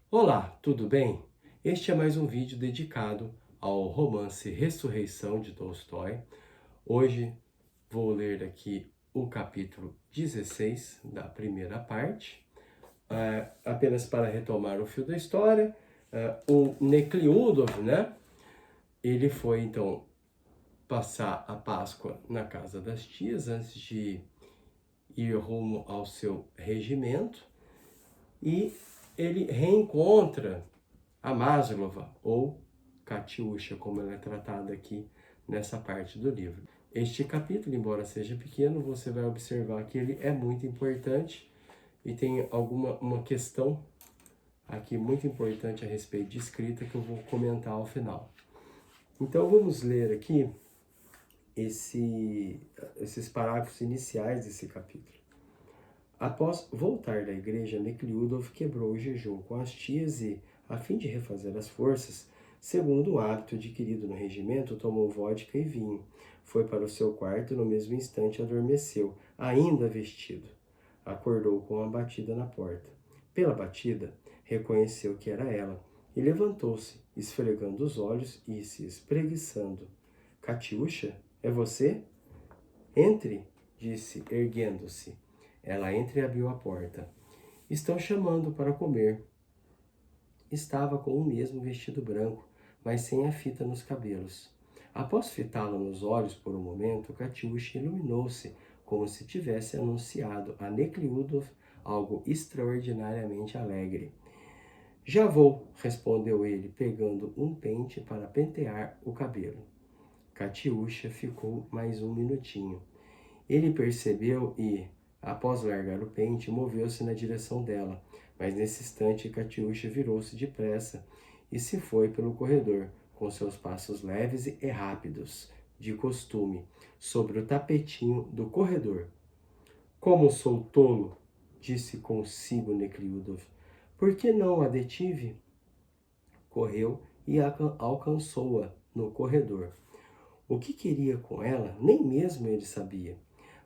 Olá, tudo bem? Este é mais um vídeo dedicado ao romance Ressurreição de Tolstói. Hoje vou ler aqui o capítulo 16 da primeira parte. Apenas para retomar o fio da história, o Nekliudov, né? Ele foi então passar a Páscoa na casa das tias antes de ir rumo ao seu regimento e ele reencontra a Maslova, ou Katiusha, como ela é tratada aqui nessa parte do livro. Este capítulo, embora seja pequeno, você vai observar que ele é muito importante e tem uma questão aqui muito importante a respeito de escrita que eu vou comentar ao final. Então vamos ler aqui esses parágrafos iniciais desse capítulo. Após voltar da igreja, Nekliudov quebrou o jejum com as tias e, a fim de refazer as forças, segundo o hábito adquirido no regimento, tomou vodka e vinho. Foi para o seu quarto e no mesmo instante adormeceu, ainda vestido. Acordou com uma batida na porta. Pela batida, reconheceu que era ela e levantou-se, esfregando os olhos e se espreguiçando. Katiusha, é você? Entre, disse, erguendo-se. Ela entreabriu a porta. Estão chamando para comer. Estava com o mesmo vestido branco, mas sem a fita nos cabelos. Após fitá-la nos olhos por um momento, Katiusha iluminou-se, como se tivesse anunciado a Nekliudov algo extraordinariamente alegre. Já vou, respondeu ele, pegando um pente para pentear o cabelo. Katiusha ficou mais um minutinho. Ele percebeu e, após largar o pente, moveu-se na direção dela, mas nesse instante Katiusha virou-se depressa e se foi pelo corredor, com seus passos leves e rápidos, de costume, sobre o tapetinho do corredor. Como sou tolo, disse consigo Nekliudov. Por que não a detive? Correu e alcançou-a no corredor. O que queria com ela, nem mesmo ele sabia.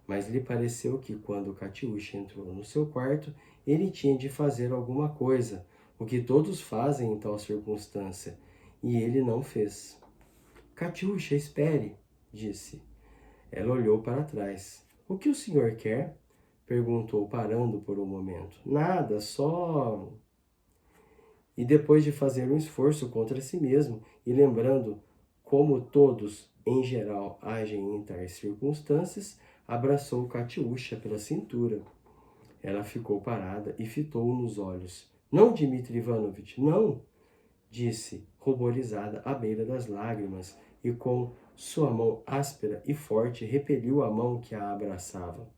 Mas lhe pareceu que, quando Katiusha entrou no seu quarto, ele tinha de fazer alguma coisa, o que todos fazem em tal circunstância, e ele não fez. Katiusha, espere, disse. Ela olhou para trás. O que o senhor quer? Perguntou, parando por um momento. Nada, só... E depois de fazer um esforço contra si mesmo, e lembrando como todos, em geral, agem em tais circunstâncias, abraçou Katiusha pela cintura. Ela ficou parada e fitou-o nos olhos. Não, Dmitri Ivanovich, não! Disse, ruborizada à beira das lágrimas, e com sua mão áspera e forte repeliu a mão que a abraçava.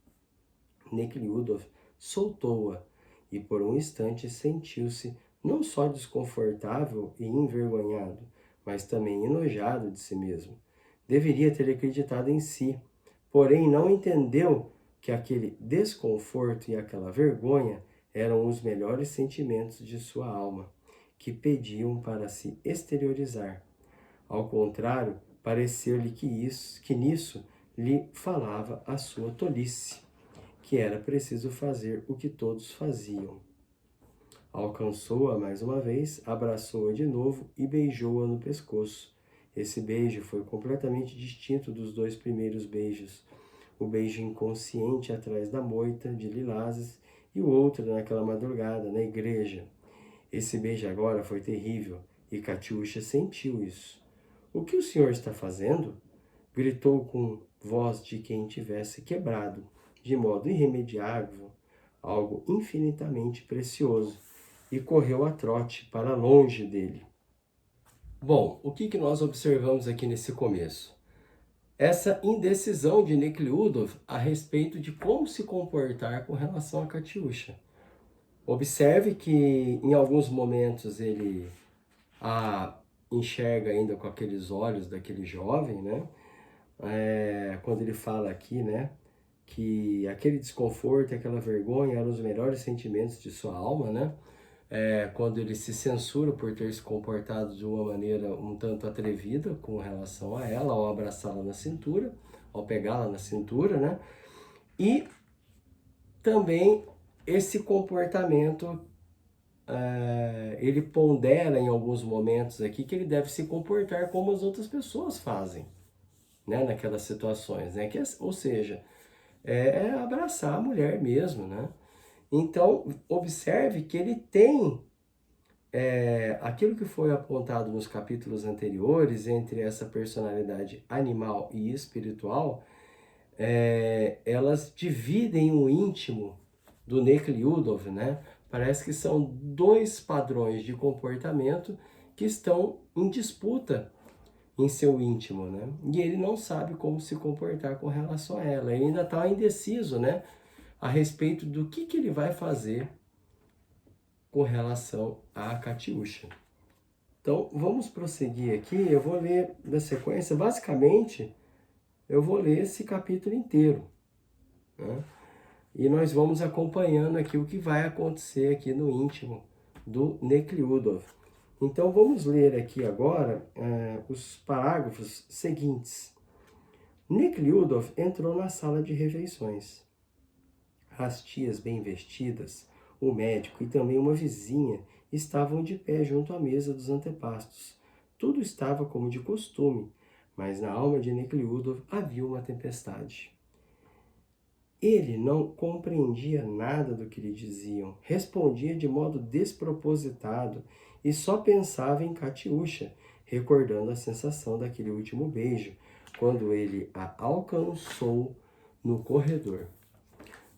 Nekliudov soltou-a e por um instante sentiu-se não só desconfortável e envergonhado, mas também enojado de si mesmo. Deveria ter acreditado em si, porém não entendeu que aquele desconforto e aquela vergonha eram os melhores sentimentos de sua alma, que pediam para se exteriorizar. Ao contrário, pareceu-lhe que nisso lhe falava a sua tolice, que era preciso fazer o que todos faziam. Alcançou-a mais uma vez, abraçou-a de novo e beijou-a no pescoço. Esse beijo foi completamente distinto dos dois primeiros beijos. O beijo inconsciente atrás da moita de lilazes e o outro naquela madrugada, na igreja. Esse beijo agora foi terrível e Katiusha sentiu isso. O que o senhor está fazendo? Gritou com voz de quem tivesse quebrado, de modo irremediável, algo infinitamente precioso, e correu a trote para longe dele. Bom, o que nós observamos aqui nesse começo? Essa indecisão de Nekliudov a respeito de como se comportar com relação a Katiusha. Observe que em alguns momentos ele a enxerga ainda com aqueles olhos daquele jovem, né? Quando ele fala aqui, né? Que aquele desconforto, aquela vergonha eram os melhores sentimentos de sua alma, né? Quando ele se censura por ter se comportado de uma maneira um tanto atrevida com relação a ela, ao abraçá-la na cintura, ao pegá-la na cintura, né? E também esse comportamento ele pondera em alguns momentos aqui que ele deve se comportar como as outras pessoas fazem, né, naquelas situações, né? Ou seja, abraçar a mulher mesmo, né? Então, observe que ele tem aquilo que foi apontado nos capítulos anteriores entre essa personalidade animal e espiritual, elas dividem o íntimo do Nekhlyudov, né? Parece que são dois padrões de comportamento que estão em disputa em seu íntimo, né? E ele não sabe como se comportar com relação a ela. Ele ainda está indeciso, né? A respeito do que ele vai fazer com relação a Katiusha. Então, vamos prosseguir aqui. Eu vou ler na sequência. Basicamente, eu vou ler esse capítulo inteiro, né? E nós vamos acompanhando aqui o que vai acontecer aqui no íntimo do Nekhlyudov. Então vamos ler aqui agora os parágrafos seguintes. Nekhlyudov entrou na sala de refeições. As tias bem vestidas, o médico e também uma vizinha estavam de pé junto à mesa dos antepastos. Tudo estava como de costume, mas na alma de Nekhlyudov havia uma tempestade. Ele não compreendia nada do que lhe diziam, respondia de modo despropositado e só pensava em Katiusha, recordando a sensação daquele último beijo, quando ele a alcançou no corredor.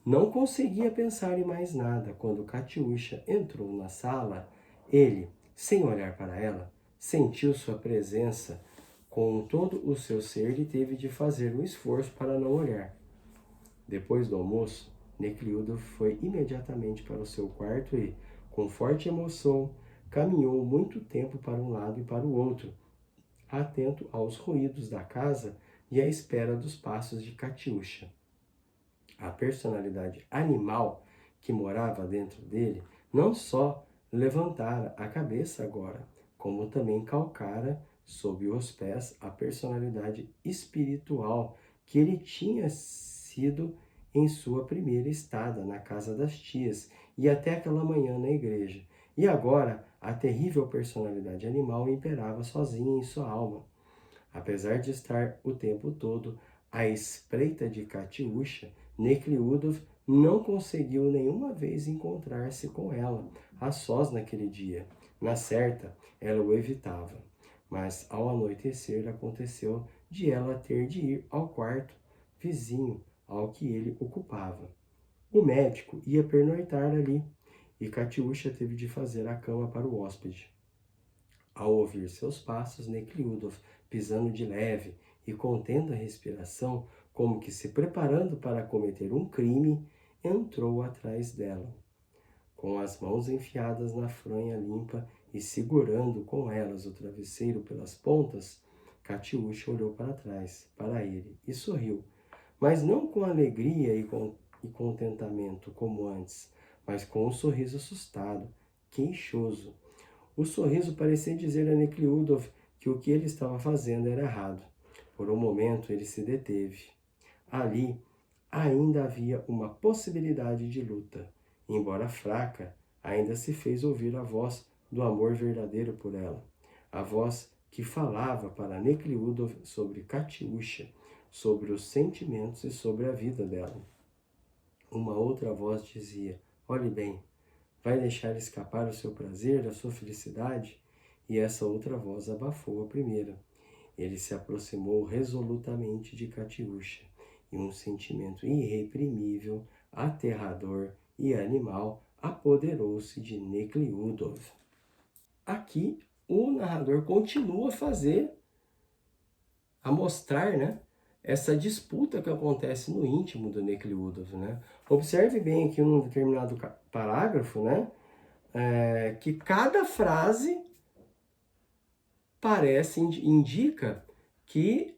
Não conseguia pensar em mais nada quando Katiusha entrou na sala. Ele, sem olhar para ela, sentiu sua presença. Com todo o seu ser, ele teve de fazer um esforço para não olhar. Depois do almoço, Nekhlyudov foi imediatamente para o seu quarto e, com forte emoção, caminhou muito tempo para um lado e para o outro, atento aos ruídos da casa e à espera dos passos de Katiusha. A personalidade animal que morava dentro dele não só levantara a cabeça agora, como também calcara sob os pés a personalidade espiritual que ele tinha sido em sua primeira estada na casa das tias e até aquela manhã na igreja. E agora a terrível personalidade animal imperava sozinha em sua alma. Apesar de estar o tempo todo à espreita de Katiusha, Nekhlyudov não conseguiu nenhuma vez encontrar-se com ela, a sós naquele dia. Na certa, ela o evitava. Mas ao anoitecer aconteceu de ela ter de ir ao quarto vizinho ao que ele ocupava. O médico ia pernoitar ali, e Katiusha teve de fazer a cama para o hóspede. Ao ouvir seus passos, Nekhlyudov, pisando de leve e contendo a respiração, como que se preparando para cometer um crime, entrou atrás dela. Com as mãos enfiadas na fronha limpa e segurando com elas o travesseiro pelas pontas, Katiusha olhou para trás, para ele, e sorriu, mas não com alegria e contentamento como antes, mas com um sorriso assustado, queixoso. O sorriso parecia dizer a Nekhlyudov que o que ele estava fazendo era errado. Por um momento ele se deteve. Ali ainda havia uma possibilidade de luta. Embora fraca, ainda se fez ouvir a voz do amor verdadeiro por ela. A voz que falava para Nekhlyudov sobre Katiusha, sobre os sentimentos e sobre a vida dela. Uma outra voz dizia: olhe bem, vai deixar escapar o seu prazer, a sua felicidade? E essa outra voz abafou a primeira. Ele se aproximou resolutamente de Katiusha, e um sentimento irreprimível, aterrador e animal apoderou-se de Nekhlyudov. Aqui, o narrador continua a mostrar, né, essa disputa que acontece no íntimo do Nekhlyudov, né? Observe bem aqui num determinado parágrafo, né, que cada frase indica que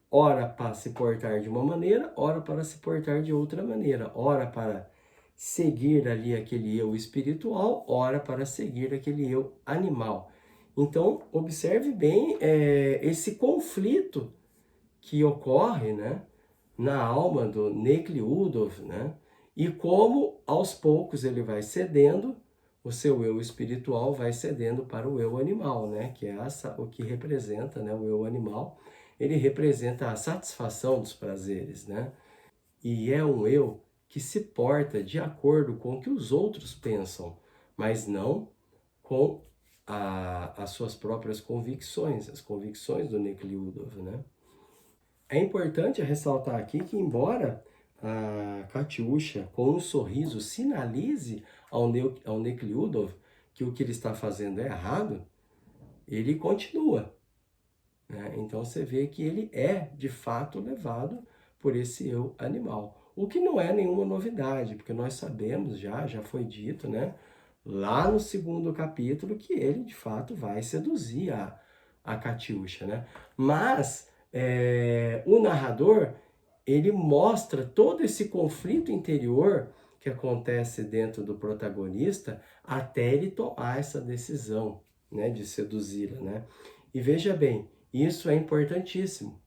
ora para se portar de uma maneira, ora para se portar de outra maneira, ora para seguir ali aquele eu espiritual, ora para seguir aquele eu animal. Então, observe bem esse conflito que ocorre, né, na alma do Nekhlyudov, né, e como aos poucos ele vai cedendo o seu eu espiritual vai cedendo para o eu animal, né? Que é o que representa, né? O eu animal, ele representa a satisfação dos prazeres, né? E é um eu que se porta de acordo com o que os outros pensam, mas não com as suas próprias convicções, as convicções do Nekliudov, né? É importante ressaltar aqui que, embora a Katiusha, com um sorriso, sinalize ao Nekliudov que o que ele está fazendo é errado, ele continua, né? Então você vê que ele é, de fato, levado por esse eu animal. O que não é nenhuma novidade, porque nós sabemos já foi dito, né? Lá no segundo capítulo, que ele, de fato, vai seduzir a Katiusha, né? Mas o narrador, ele mostra todo esse conflito interior que acontece dentro do protagonista até ele tomar essa decisão, né, de seduzi-la, né? E veja bem, isso é importantíssimo,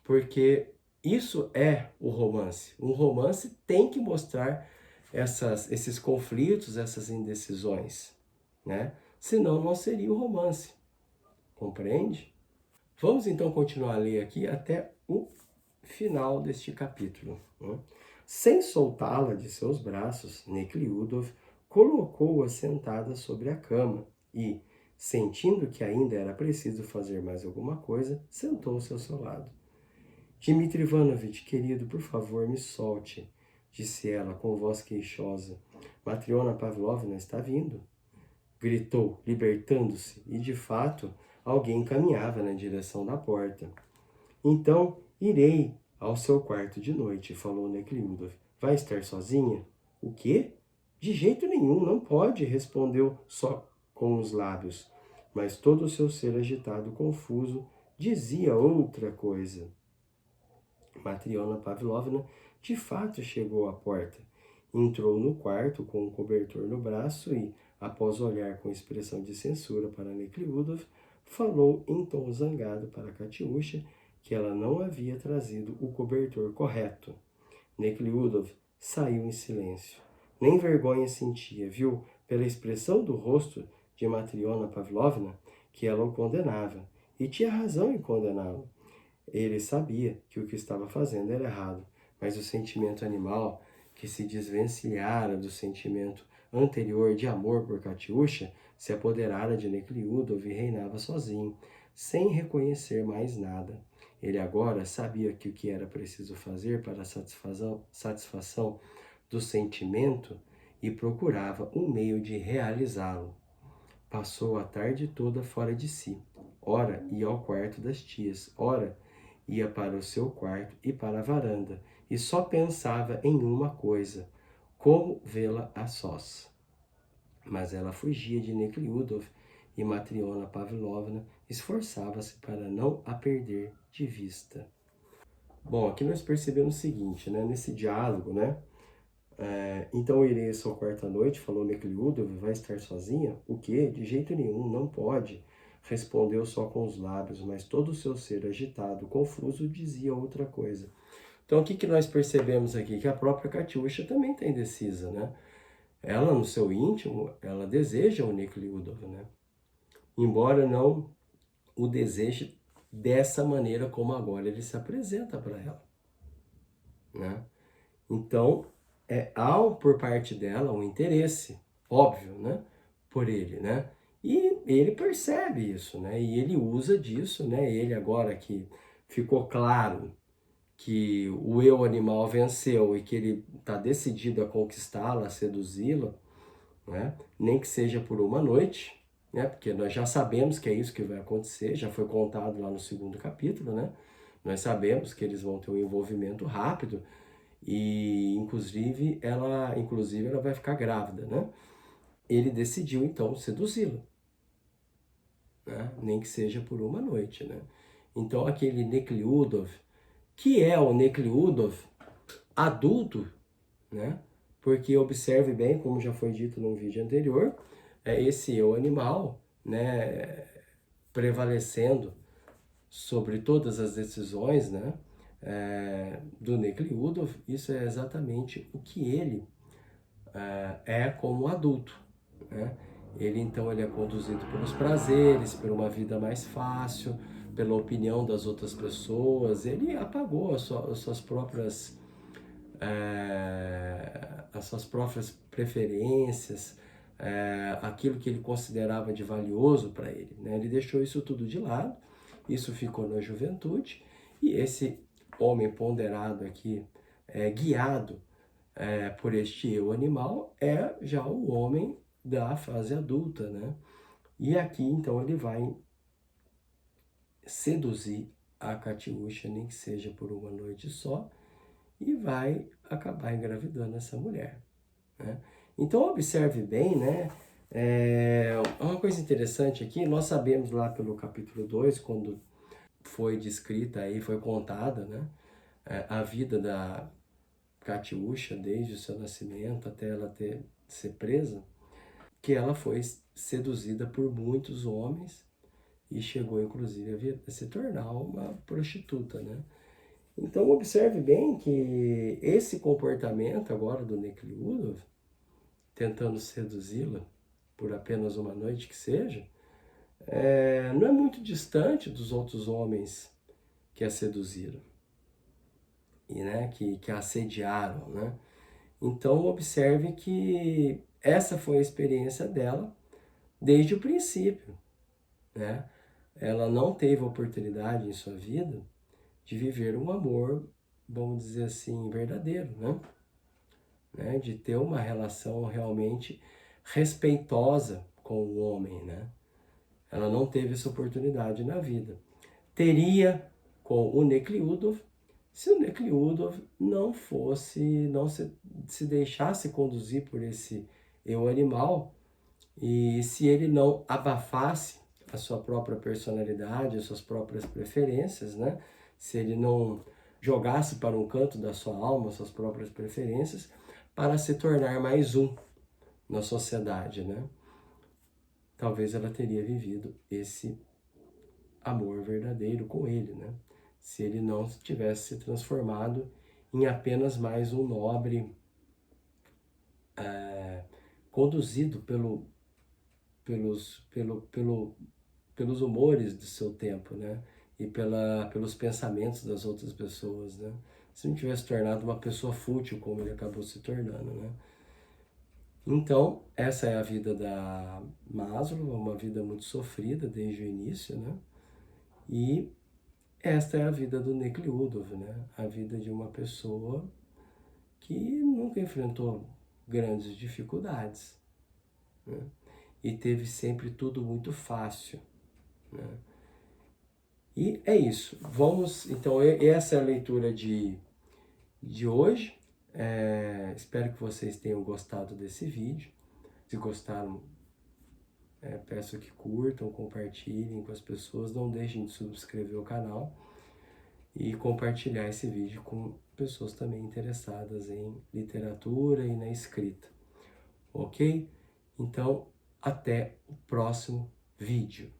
porque isso é o romance. Um romance tem que mostrar esses conflitos, essas indecisões, né? Senão não seria o romance, compreende? Vamos então continuar a ler aqui até o final deste capítulo, né? Sem soltá-la de seus braços, Nekliudov colocou-a sentada sobre a cama e, sentindo que ainda era preciso fazer mais alguma coisa, sentou-se ao seu lado. Dmitri Ivanovich, querido, por favor, me solte, disse ela com voz queixosa. Matriona Pavlovna está vindo. Gritou, libertando-se, e de fato alguém caminhava na direção da porta. Então, irei ao seu quarto de noite, falou Nekliudov. Vai estar sozinha? O quê? De jeito nenhum, não pode, respondeu só com os lábios. Mas todo o seu ser agitado, confuso, dizia outra coisa. Matriona Pavlovna de fato chegou à porta. Entrou no quarto com um cobertor no braço e, após olhar com expressão de censura para Nekliudov, falou em tom zangado para Katiusha que ela não havia trazido o cobertor correto. Nekliudov saiu em silêncio. Nem vergonha sentia, viu, pela expressão do rosto de Matriona Pavlovna, que ela o condenava, e tinha razão em condená-lo. Ele sabia que o que estava fazendo era errado, mas o sentimento animal, que se desvencilhara do sentimento anterior de amor por Katiusha, se apoderara de Nekliudov e reinava sozinho, sem reconhecer mais nada. Ele agora sabia que o que era preciso fazer para a satisfação do sentimento e procurava um meio de realizá-lo. Passou a tarde toda fora de si. Ora ia ao quarto das tias, ora ia para o seu quarto e para a varanda, e só pensava em uma coisa: como vê-la a sós. Mas ela fugia de Nekliudov e Matriona Pavlovna esforçava-se para não a perder de vista. Bom, aqui nós percebemos o seguinte, né? Nesse diálogo, né? Então irei ao seu quarto à noite, falou Nekliudov, vai estar sozinha? O quê? De jeito nenhum, não pode. Respondeu só com os lábios, mas todo o seu ser agitado, confuso, dizia outra coisa. Então o que nós percebemos aqui? Que a própria Katiusha também está indecisa, né? Ela, no seu íntimo, ela deseja o Nekliudov, né? Embora não o deseje dessa maneira como agora ele se apresenta para ela, né? Então, há por parte dela um interesse, óbvio, né? Por ele, né? E ele percebe isso, né? E ele usa disso, né? Ele agora que ficou claro que o eu animal venceu e que ele está decidido a conquistá-la, a seduzi-la, né? Nem que seja por uma noite, né? Porque nós já sabemos que é isso que vai acontecer, já foi contado lá no segundo capítulo, né? Nós sabemos que eles vão ter um envolvimento rápido e inclusive ela vai ficar grávida, né? Ele decidiu então seduzi-la, né? Nem que seja por uma noite, né? Então aquele Nekliudov, que é o Nekliudov adulto, né? Porque observe bem, como já foi dito num vídeo anterior, esse eu animal, né, prevalecendo sobre todas as decisões, né, do Nekliudov, isso é exatamente o que ele é como adulto, né? Ele é conduzido pelos prazeres, por uma vida mais fácil, pela opinião das outras pessoas. Ele apagou as suas próprias preferências, aquilo que ele considerava de valioso para ele, né? Ele deixou isso tudo de lado, isso ficou na juventude, e esse homem ponderado aqui, guiado por este eu animal, é já o homem da fase adulta, né? E aqui, então, ele vai seduzir a Katiusha, nem que seja por uma noite só, e vai acabar engravidando essa mulher, né? Então, observe bem, né? Uma coisa interessante aqui, nós sabemos lá pelo capítulo 2, quando foi descrita aí, foi contada, né? A vida da Katiusha, desde o seu nascimento até ela ser presa, que ela foi seduzida por muitos homens e chegou inclusive a se tornar uma prostituta, né? Então observe bem que esse comportamento agora do Nekliudov, tentando seduzi-la por apenas uma noite que seja, não é muito distante dos outros homens que a seduziram e, né, que a assediaram, né? Então observe que essa foi a experiência dela desde o princípio, né? Ela não teve oportunidade em sua vida de viver um amor, vamos dizer assim, verdadeiro, né? De ter uma relação realmente respeitosa com o homem, né? Ela não teve essa oportunidade na vida. Teria com o Nekliudov, se o Nekliudov não se deixasse conduzir por esse eu animal, e se ele não abafasse a sua própria personalidade, as suas próprias preferências, né? Se ele não jogasse para um canto da sua alma suas próprias preferências, para se tornar mais um na sociedade, né? Talvez ela teria vivido esse amor verdadeiro com ele, né? Se ele não tivesse se transformado em apenas mais um nobre conduzido pelos humores do seu tempo, né? E pelos pensamentos das outras pessoas, né? Se não tivesse tornado uma pessoa fútil como ele acabou se tornando, né? Então, essa é a vida da Maslow, uma vida muito sofrida desde o início, né? E esta é a vida do Nekliudov, né? A vida de uma pessoa que nunca enfrentou grandes dificuldades, né? E teve sempre tudo muito fácil, né? E é isso. Vamos, então, essa é a leitura de hoje. Espero que vocês tenham gostado desse vídeo. Se gostaram, peço que curtam, compartilhem com as pessoas. Não deixem de subscrever o canal e compartilhar esse vídeo com pessoas também interessadas em literatura e na escrita. Ok? Então, até o próximo vídeo.